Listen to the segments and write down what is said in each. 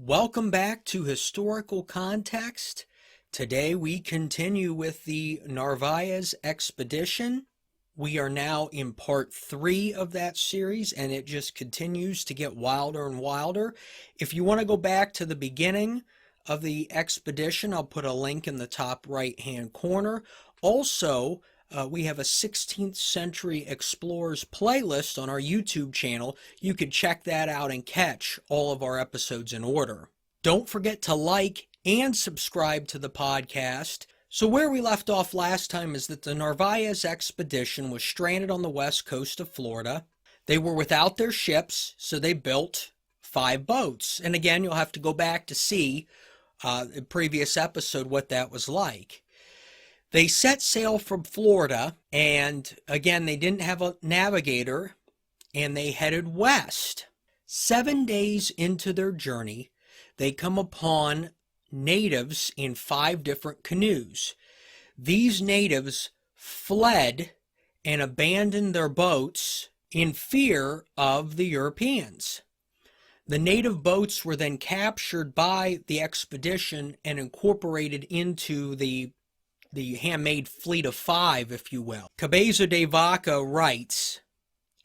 Welcome back to Historical Context. Today we continue with the Narvaez expedition. We are now in part 3 of that series, and it just continues to get wilder and wilder. If you want to go back to the beginning of the expedition, I'll put a link in the top right-hand corner. Also, we have a 16th Century Explorers playlist on our YouTube channel. You could check that out and catch all of our episodes in order. Don't forget to like and subscribe to the podcast. So where we left off last time is that the Narvaez expedition was stranded on the west coast of Florida. They were without their ships, so they built 5 boats. And again, you'll have to go back to see the previous episode what that was like. They set sail from Florida, and again, they didn't have a navigator, and they headed west. 7 days into their journey, they come upon natives in 5 different canoes. These natives fled and abandoned their boats in fear of the Europeans. The native boats were then captured by the expedition and incorporated into the handmade fleet of 5, if you will. Cabeza de Vaca writes,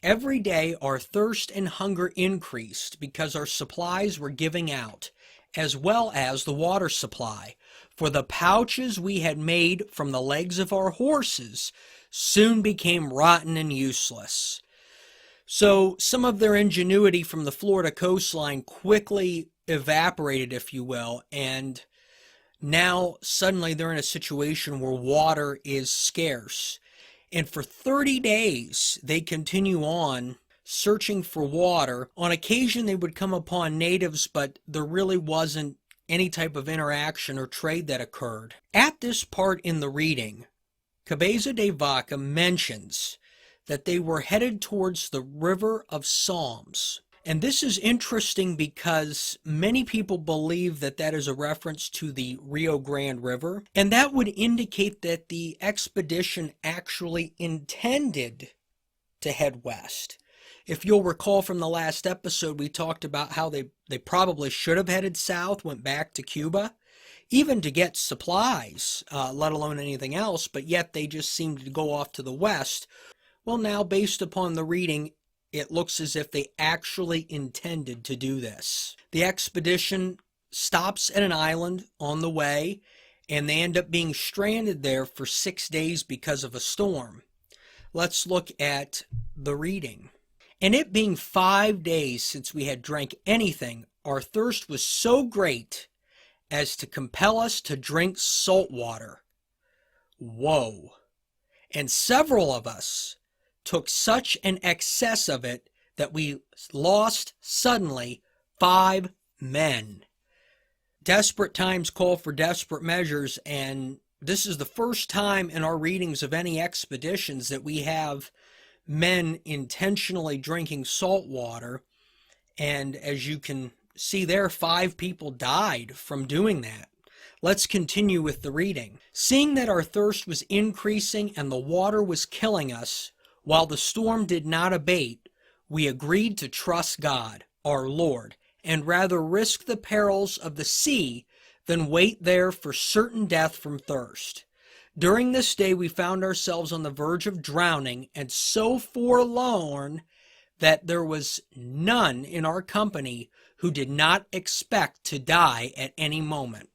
"Every day our thirst and hunger increased because our supplies were giving out, as well as the water supply, for the pouches we had made from the legs of our horses soon became rotten and useless." So some of their ingenuity from the Florida coastline quickly evaporated, if you will, and now suddenly they're in a situation where water is scarce. And for 30 days, they continue on searching for water. On occasion, they would come upon natives, but there really wasn't any type of interaction or trade that occurred. At this part in the reading, Cabeza de Vaca mentions that they were headed towards the River of Psalms. And this is interesting because many people believe that that is a reference to the Rio Grande River, and that would indicate that the expedition actually intended to head west. If you'll recall from the last episode, we talked about how they probably should have headed south, went back to Cuba, even to get supplies, let alone anything else, but yet they just seemed to go off to the west. Well, now, based upon the reading, it looks as if they actually intended to do this. The expedition stops at an island on the way, and they end up being stranded there for 6 days because of a storm. Let's look at the reading. "And it being 5 days since we had drank anything, our thirst was so great as to compel us to drink salt water." Whoa. "And several of us took such an excess of it that we lost suddenly 5 men. Desperate times call for desperate measures, and this is the first time in our readings of any expeditions that we have men intentionally drinking salt water, and as you can see there, 5 people died from doing that. Let's continue with the reading. "Seeing that our thirst was increasing and the water was killing us, while the storm did not abate, we agreed to trust God, our Lord, and rather risk the perils of the sea than wait there for certain death from thirst. During this day we found ourselves on the verge of drowning, and so forlorn that there was none in our company who did not expect to die at any moment."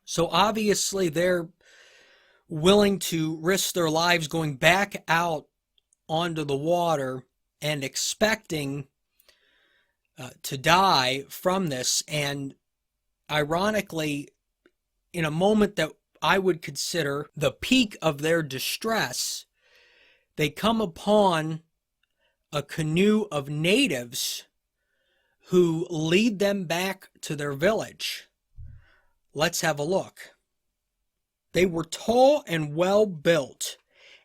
So obviously they're willing to risk their lives going back out onto the water and expecting to die from this. And ironically, in a moment that I would consider the peak of their distress, they come upon a canoe of natives who lead them back to their village. Let's have a look. "They were tall and well built,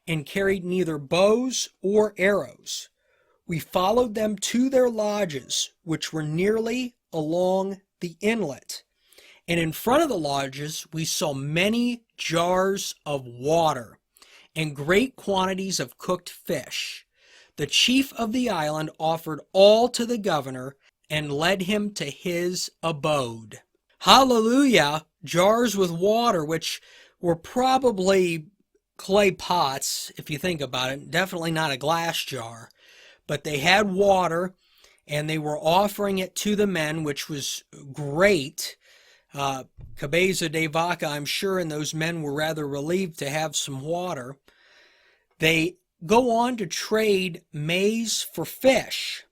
and carried neither bows or arrows. We followed them to their lodges, which were nearly along the inlet. And in front of the lodges we saw many jars of water, and great quantities of cooked fish. The chief of the island offered all to the governor, and led him to his abode. Hallelujah! Jars with water, which were probably clay pots, if you think about it. Definitely not a glass jar. But they had water, and they were offering it to the men, which was great. Cabeza de Vaca, I'm sure, and those men were rather relieved to have some water. They go on to trade maize for fish,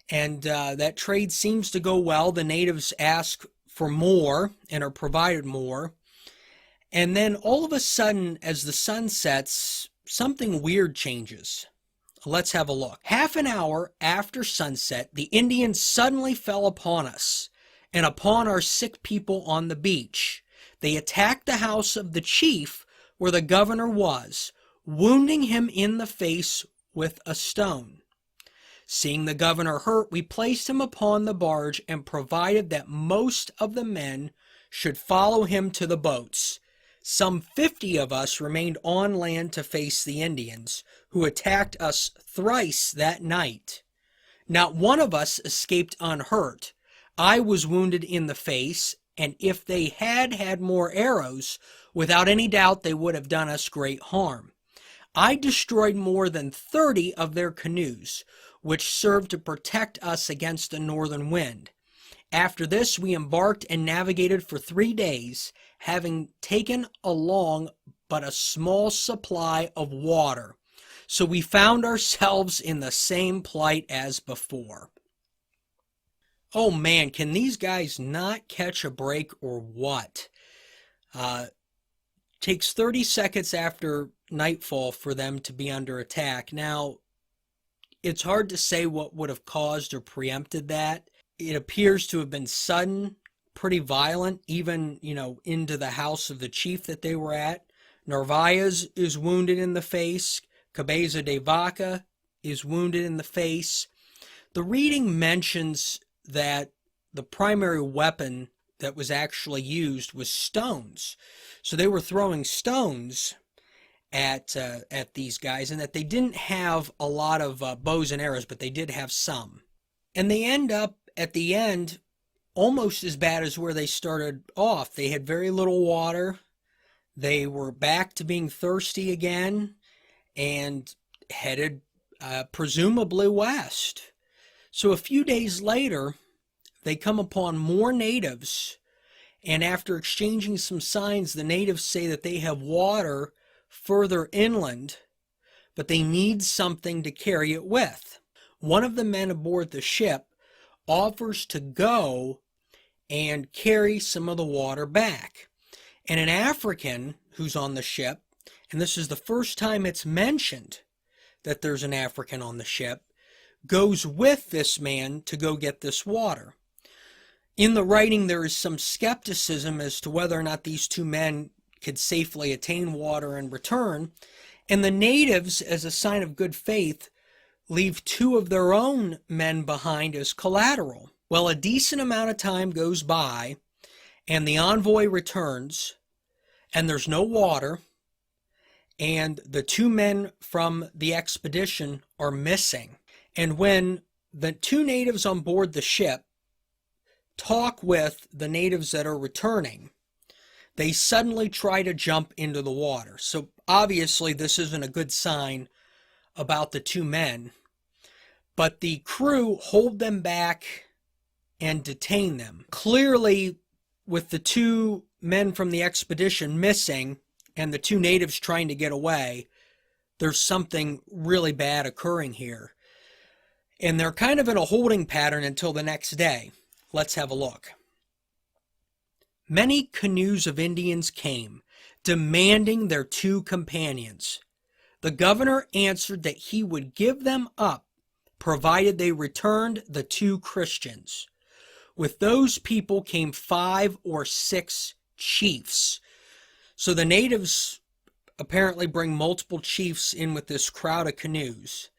and that trade seems to go well. The natives ask for more and are provided more. And then all of a sudden, as the sun sets, something weird changes. Let's have a look. Half an hour after sunset, the Indians suddenly fell upon us and upon our sick people on the beach. They attacked the house of the chief where the governor was, wounding him in the face with a stone. Seeing the governor hurt, we placed him upon the barge and provided that most of the men should follow him to the boats. Some 50 of us remained on land to face the Indians, who attacked us thrice that night. Not one of us escaped unhurt. I was wounded in the face, and if they had had more arrows, without any doubt they would have done us great harm. I destroyed more than 30 of their canoes, which served to protect us against the northern wind. After this, we embarked and navigated for 3 days, having taken along but a small supply of water. So we found ourselves in the same plight as before. Oh man, can these guys not catch a break or what? Takes 30 seconds after nightfall for them to be under attack. Now, it's hard to say what would have caused or preempted that. It appears to have been sudden, pretty violent, even, into the house of the chief that they were at. Narvaez is wounded in the face. Cabeza de Vaca is wounded in the face. The reading mentions that the primary weapon that was actually used was stones. So they were throwing stones at these guys, and that they didn't have a lot of bows and arrows, but they did have some. And they end up, at the end, almost as bad as where they started off. They had very little water. They were back to being thirsty again and headed presumably west. So a few days later, they come upon more natives, and after exchanging some signs, the natives say that they have water further inland, but they need something to carry it with. One of the men aboard the ship offers to go and carry some of the water back. And an African who's on the ship, and this is the first time it's mentioned that there's an African on the ship, goes with this man to go get this water. In the writing, there is some skepticism as to whether or not these two men could safely attain water and return, and the natives, as a sign of good faith, leave 2 of their own men behind as collateral. Well, a decent amount of time goes by, and the envoy returns, and there's no water, and the 2 men from the expedition are missing. And when the 2 natives on board the ship talk with the natives that are returning, they suddenly try to jump into the water. So obviously this isn't a good sign about the 2 men. But the crew hold them back and detain them. Clearly, with the 2 men from the expedition missing and the 2 natives trying to get away, there's something really bad occurring here. And they're kind of in a holding pattern until the next day. Let's have a look. Many canoes of Indians came, demanding their 2 companions. The governor answered that he would give them up, provided they returned the 2 Christians. With those people came 5 or 6 chiefs. So the natives apparently bring multiple chiefs in with this crowd of canoes.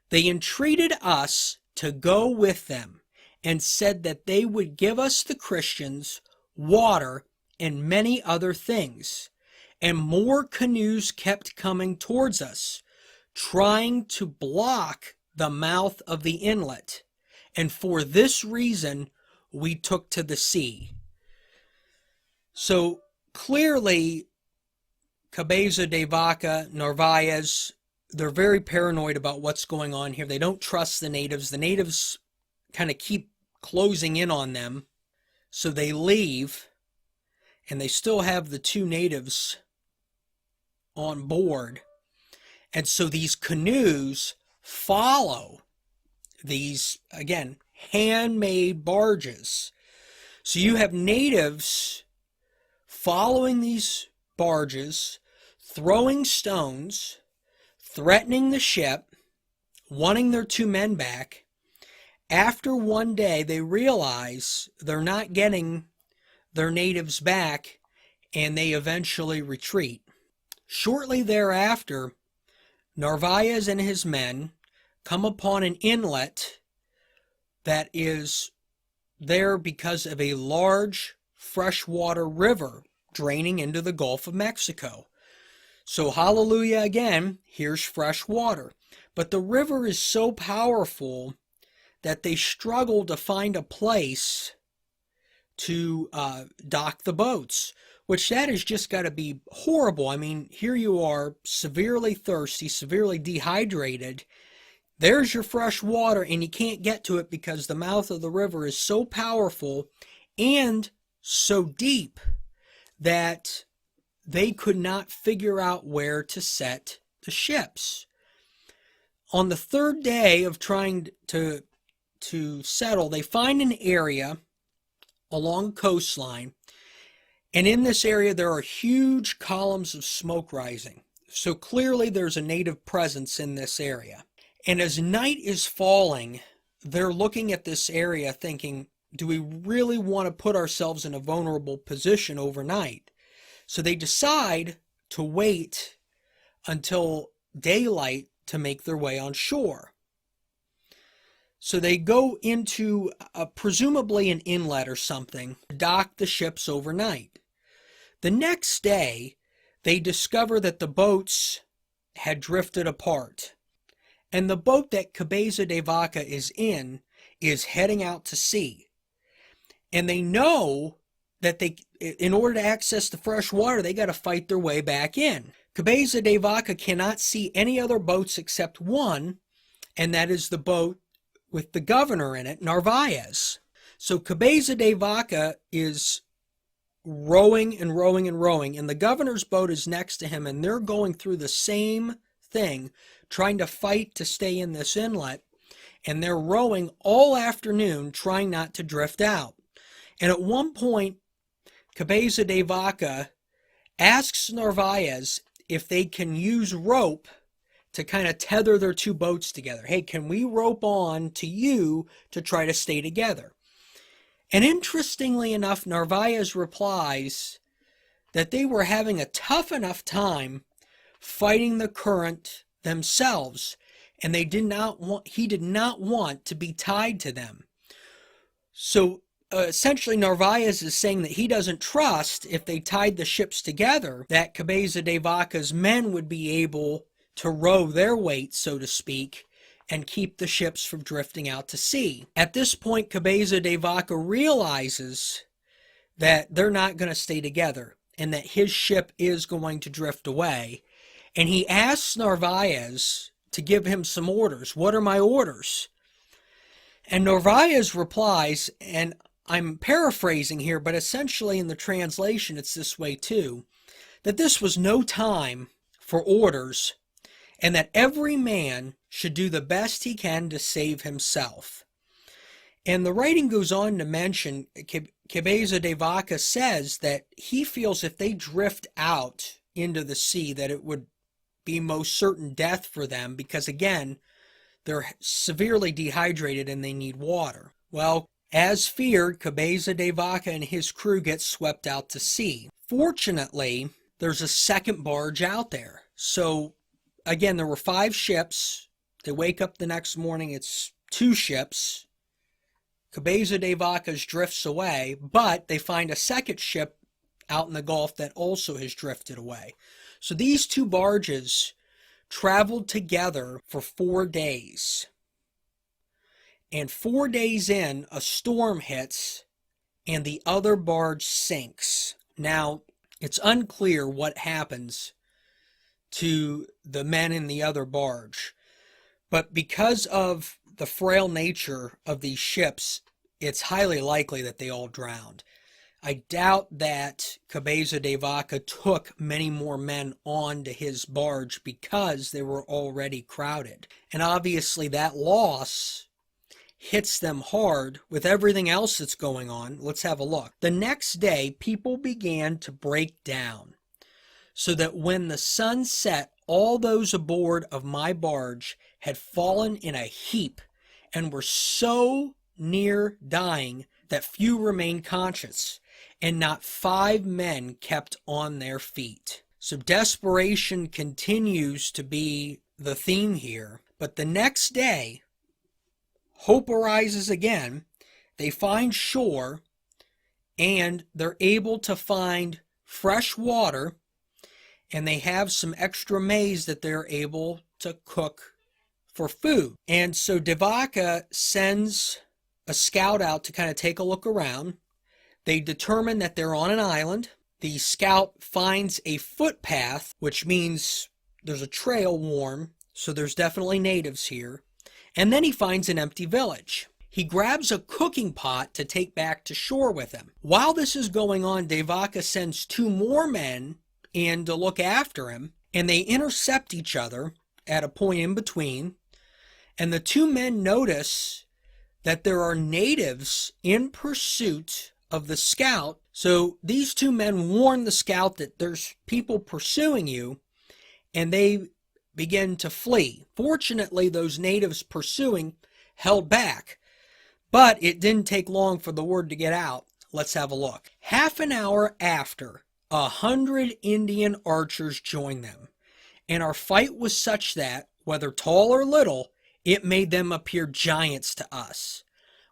They entreated us to go with them and said that they would give us, the Christians, water and many other things. And more canoes kept coming towards us, trying to block the mouth of the inlet. and for this reason we took to the sea. So clearly, Cabeza de Vaca, Narvaez, they're very paranoid about what's going on here. They don't trust the natives. The natives kind of keep closing in on them. So they leave, and they still have the two natives on board. And so these canoes follow these, again, handmade barges. So you have natives following these barges, throwing stones, threatening the ship, wanting their two men back. After one day, they realize they're not getting their natives back, and they eventually retreat. Shortly thereafter, Narvaez and his men come upon an inlet that is there because of a large freshwater river draining into the Gulf of Mexico. So hallelujah again, here's fresh water. But the river is so powerful that they struggle to find a place to dock the boats, which that has just got to be horrible. I mean, here you are, severely thirsty, severely dehydrated. There's your fresh water, and you can't get to it because the mouth of the river is so powerful and so deep that they could not figure out where to set the ships. On the third day of trying to settle, they find an area along coastline, and in this area there are huge columns of smoke rising. So clearly there's a native presence in this area. And as night is falling, they're looking at this area thinking, do we really want to put ourselves in a vulnerable position overnight? So they decide to wait until daylight to make their way on shore. So they go into presumably an inlet or something, dock the ships overnight. The next day, they discover that the boats had drifted apart. And the boat that Cabeza de Vaca is in is heading out to sea. And they know that in order to access the fresh water, they got to fight their way back in. Cabeza de Vaca cannot see any other boats except one, and that is the boat with the governor in it, Narvaez. So Cabeza de Vaca is rowing and rowing and rowing, and the governor's boat is next to him, and they're going through the same thing, trying to fight to stay in this inlet, and they're rowing all afternoon trying not to drift out. And at one point, Cabeza de Vaca asks Narvaez if they can use rope to kind of tether their two boats together. Hey, can we rope on to you to try to stay together? And interestingly enough, Narvaez replies that they were having a tough enough time fighting the current themselves, and he did not want to be tied to them. So essentially Narvaez is saying that he doesn't trust, if they tied the ships together, that Cabeza de Vaca's men would be able to row their weight, so to speak, and keep the ships from drifting out to sea. At this point, Cabeza de Vaca realizes that they're not going to stay together and that his ship is going to drift away. And he asks Narvaez to give him some orders. What are my orders? And Narvaez replies, and I'm paraphrasing here, but essentially in the translation it's this way too, that this was no time for orders, and that every man should do the best he can to save himself. And the writing goes on to mention, Cabeza de Vaca says that he feels if they drift out into the sea that it would be most certain death for them because, again, they're severely dehydrated and they need water. Well, as feared, Cabeza de Vaca and his crew get swept out to sea. Fortunately, there's a second barge out there. So again, there were 5 ships. They wake up the next morning, it's 2 ships. Cabeza de Vaca's drifts away, but they find a second ship out in the Gulf that also has drifted away. So these 2 barges traveled together for 4 days. And 4 days in, a storm hits and the other barge sinks. Now, it's unclear what happens to the men in the other barge, but because of the frail nature of these ships, it's highly likely that they all drowned. I doubt that Cabeza de Vaca took many more men onto his barge because they were already crowded. And obviously that loss hits them hard with everything else that's going on. Let's have a look. The next day, people began to break down, so that when the sun set, all those aboard of my barge had fallen in a heap and were so near dying that few remained conscious, and not 5 men kept on their feet. So desperation continues to be the theme here. But the next day, hope arises again. They find shore, and they're able to find fresh water, and they have some extra maize that they're able to cook for food. And so De Vaca sends a scout out to kind of take a look around. They determine that they're on an island. The scout finds a footpath, which means there's a trail worn, so there's definitely natives here. And then he finds an empty village. He grabs a cooking pot to take back to shore with him. While this is going on, De Vaca sends 2 more men in to look after him, and they intercept each other at a point in between. And the 2 men notice that there are natives in pursuit of the scout. So these 2 men warn the scout that there's people pursuing you, and they begin to flee. Fortunately, those natives pursuing held back, but it didn't take long for the word to get out. Let's have a look. Half an hour after, 100 Indian archers joined them, and our fight was such that, whether tall or little, it made them appear giants to us.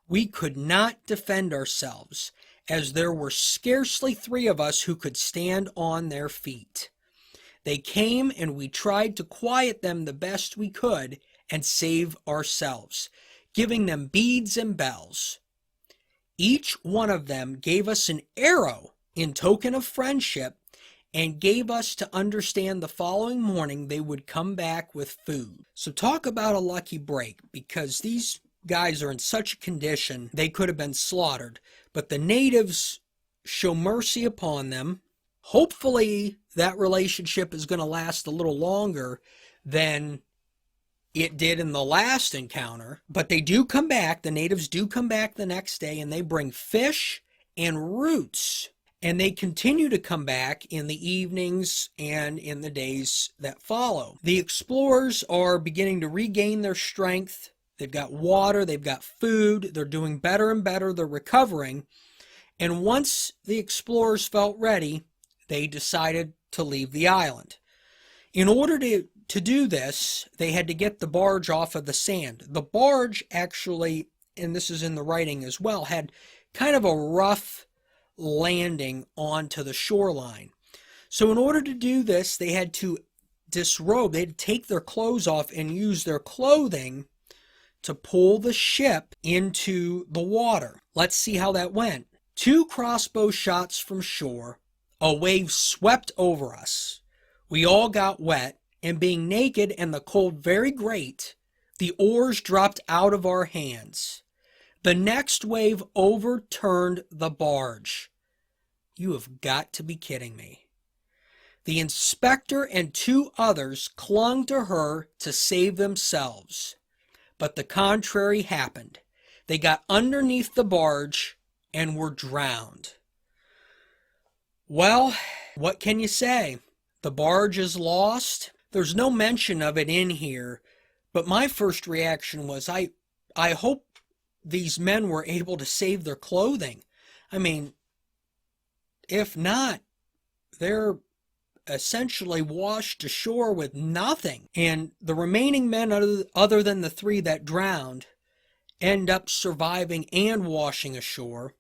We could not defend ourselves, as there were scarcely 3 of us who could stand on their feet. They came, and we tried to quiet them the best we could and save ourselves, giving them beads and bells. Each one of them gave us an arrow in token of friendship, and gave us to understand the following morning they would come back with food. So talk about a lucky break, because these guys are in such a condition they could have been slaughtered, but the natives show mercy upon them. Hopefully that relationship is going to last a little longer than it did in the last encounter, but they do come back. The natives do come back the next day, and they bring fish and roots, and they continue to come back in the evenings and in the days that follow. The explorers are beginning to regain their strength. They've got water, they've got food, they're doing better and better, they're recovering. And once the explorers felt ready, they decided to leave the island. In order to do this, they had to get the barge off of the sand. The barge actually, and this is in the writing as well, had kind of a rough landing onto the shoreline. So in order to do this, they had to disrobe. They had to take their clothes off and use their clothing to pull the ship into the water. Let's see how that went. 2 crossbow shots from shore, a wave swept over us. We all got wet, and being naked and the cold very great, the oars dropped out of our hands. The next wave overturned the barge. You have got to be kidding me. The inspector and 2 others clung to her to save themselves. But the contrary happened. They got underneath the barge and were drowned. Well, what can you say? The barge is lost. There's no mention of it in here, but my first reaction was, I hope these men were able to save their clothing. I mean, if not, they're essentially washed ashore with nothing. And the remaining men, other than the 3 that drowned, end up surviving and washing ashore.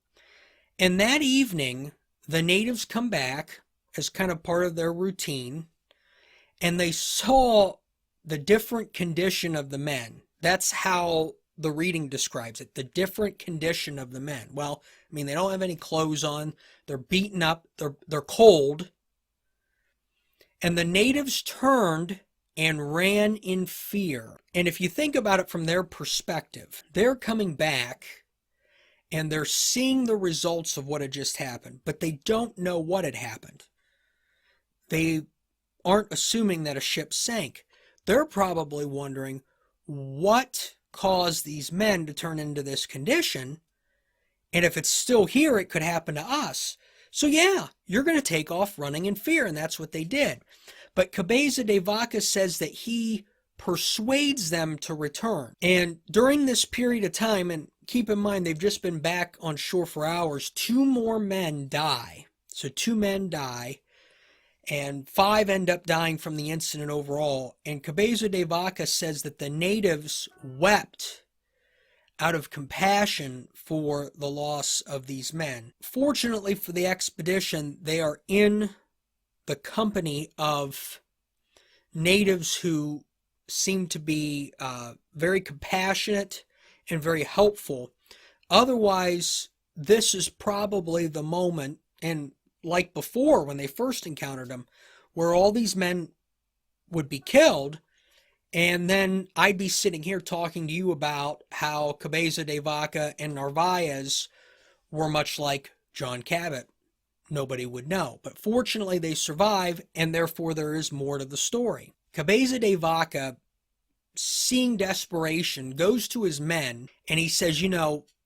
And that evening, the natives come back as kind of part of their routine, and they saw the different condition of the men. That's how the reading describes it, the different condition of the men. Well, I mean, they don't have any clothes on. They're beaten up. They're cold. And the natives turned and ran in fear. And if you think about it from their perspective, they're coming back and they're seeing the results of what had just happened, but they don't know what had happened. They aren't assuming that a ship sank. They're probably wondering what caused these men to turn into this condition, and if it's still here, it could happen to us. So yeah, you're going to take off running in fear, and that's what they did. But Cabeza de Vaca says that he persuades them to return. And during this period of time, and keep in mind they've just been back on shore for hours, 2 more men die. So 2 men die, and 5 end up dying from the incident overall. And Cabeza de Vaca says that the natives wept out of compassion for the loss of these men. Fortunately for the expedition, they are in the company of natives who seem to be very compassionate and very helpful. Otherwise, this is probably the moment, and like before when they first encountered them, where all these men would be killed, and then I'd be sitting here talking to you about how Cabeza de Vaca and Narvaez were much like John Cabot. Nobody would know. But fortunately they survive, and therefore there is more to the story. Cabeza de Vaca, seeing desperation, goes to his men and he says,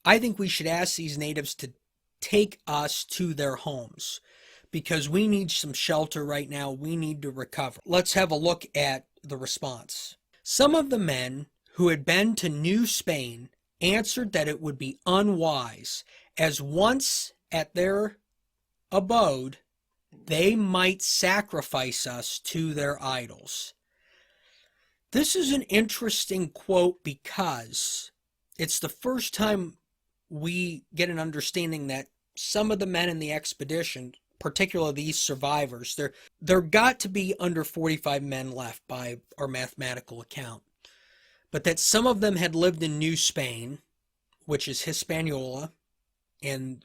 I think we should ask these natives to take us to their homes because we need some shelter right now. We need to recover. Let's have a look at the response. Some of the men who had been to New Spain answered that it would be unwise, as once at their abode they might sacrifice us to their idols. This is an interesting quote because it's the first time we get an understanding that some of the men in the expedition, particularly these survivors, there got to be under 45 men left by our mathematical account, but that some of them had lived in New Spain, which is Hispaniola and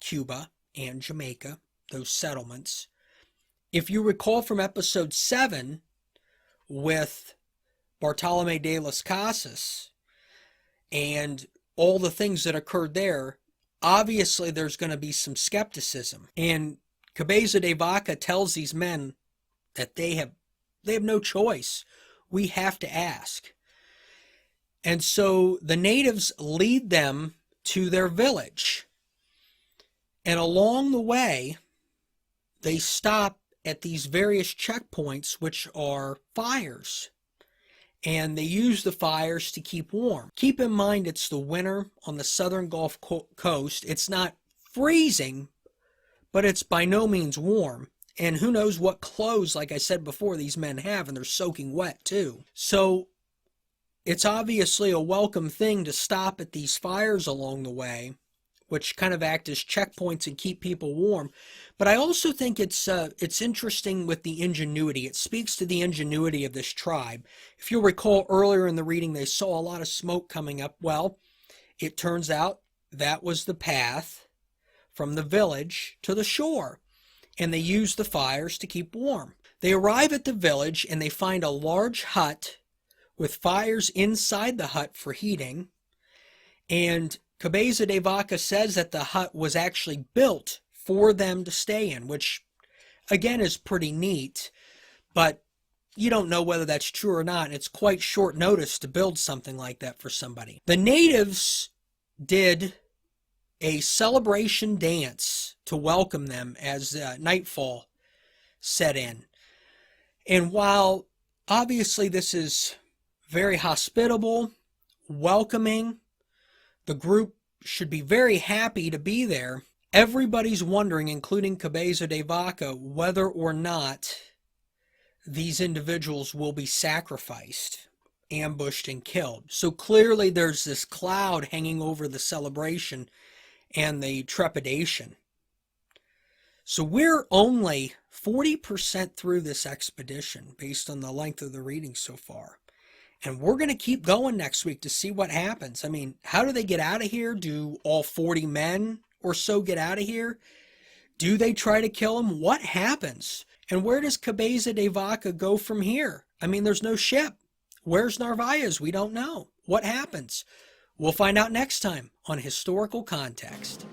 Cuba and Jamaica, those settlements. If you recall from episode 7 with Bartolome de las Casas and all the things that occurred there, obviously there's going to be some skepticism. And Cabeza de Vaca tells these men that they have no choice. We have to ask. And so the natives lead them to their village. And along the way, they stop at these various checkpoints, which are fires. And they use the fires to keep warm. Keep in mind it's the winter on the southern Gulf Coast. It's not freezing, but it's by no means warm. And who knows what clothes, like I said before, these men have, and they're soaking wet too. So it's obviously a welcome thing to stop at these fires along the way, which kind of act as checkpoints and keep people warm. But I also think it's interesting with the ingenuity. It speaks to the ingenuity of this tribe. If you'll recall earlier in the reading, they saw a lot of smoke coming up. Well, it turns out that was the path from the village to the shore, and they used the fires to keep warm. They arrive at the village and they find a large hut with fires inside the hut for heating, and Cabeza de Vaca says that the hut was actually built for them to stay in, which again is pretty neat, but you don't know whether that's true or not. It's quite short notice to build something like that for somebody. The natives did a celebration dance to welcome them as nightfall set in. And while obviously this is very hospitable, welcoming, the group should be very happy to be there, everybody's wondering, including Cabeza de Vaca, whether or not these individuals will be sacrificed, ambushed, and killed. So clearly there's this cloud hanging over the celebration and the trepidation. So we're only 40% through this expedition based on the length of the reading so far. And we're going to keep going next week to see what happens. I mean, how do they get out of here? Do all 40 men or so get out of here? Do they try to kill him? What happens? And where does Cabeza de Vaca go from here? I mean, there's no ship. Where's Narvaez? We don't know. What happens? We'll find out next time on Historical Context.